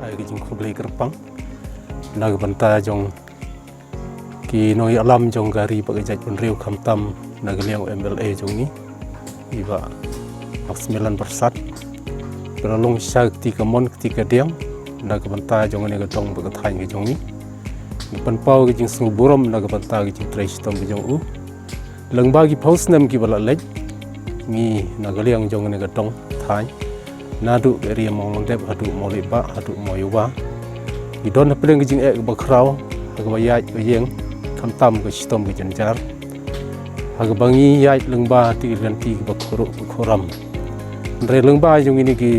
ai ki jing khublei kerpang nag banta jong ki noi alam jong gari bagai jaj pun riu khamtam nag liang MLA jong ni iba 9 persat beralung syakti kamon ketika diam nag banta jong ni gadong bagai thain ki jong ni pan pau ki jing snuburom nag banta ki jing trai stom ki jong u leng bagi paus nam ki bala lej ni nag liang jong ni gadong thain nadu area mong dep hadu moliba hadu moyuba idon peleng jing ek bakrau agbayai yeng khamtam ke stom ke janjar agbangi yai lengba ti ganti bakhoro bakhoram re lengba jong ini ki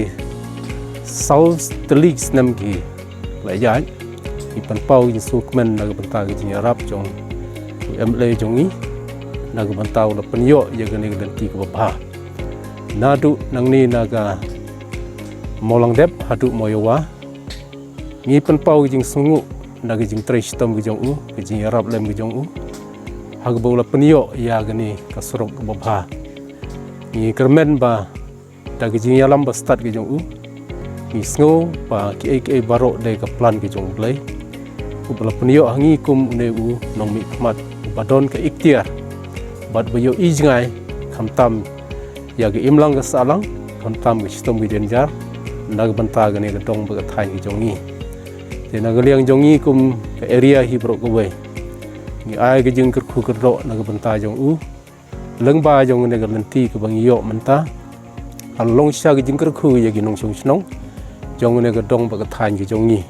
south telik nam ki layai ipan pau ji sukmen nag banta ki jing arab jong MLA jong ni nag bantau la penyo ye gani ganti ke baba nadu nang ni naga molang dep hadu moyowa ngi pen pau jing sungu nag jing trai stom gi jong u jing arab lem gi jong u hag bola penyo ya gani kasurok baba ngi kermen ba dag jing yalam ba start gi jong u ngi sngo ba ki ek baro de ka plan gi jong blai ku bola penyo hangi kum ne u nong mi khmat badon ka ikhtiar bad bayo ijngai khamtam ya gi imlang ga salang khamtam gi stom gi denjar nag banta gani ga dong ba thain ki jongi te nag liang jongi kum ka area hi bro ko we ni ai ga jing kur khu kur ro nag banta jong u leng ba jong ne ga lenti ka bang yo manta al long sha ga jing kur khu ye gi nong chung snong jong ne ga dong ba thain ki jongi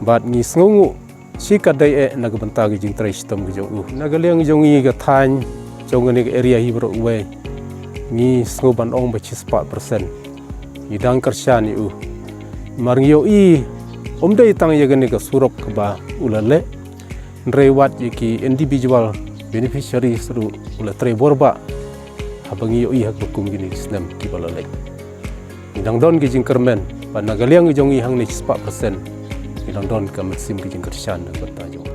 bat ni sngu si ka dai e nag banta ga jing trai stom ki jong u nag liang jongi ga thain jong ne ga area hi bro we ni sngu ban ong ba 4% idang kersyani u marngyo i omdai tang yagane ka surop ka ba ulale rewat yiki individual beneficiary seru ula treborba habangyo i hak hukum gini islam ki balale idang don gi jingkermen pa nagaliang jong i hang ni 4% idang don ka maksim gi jing kersyan da batajo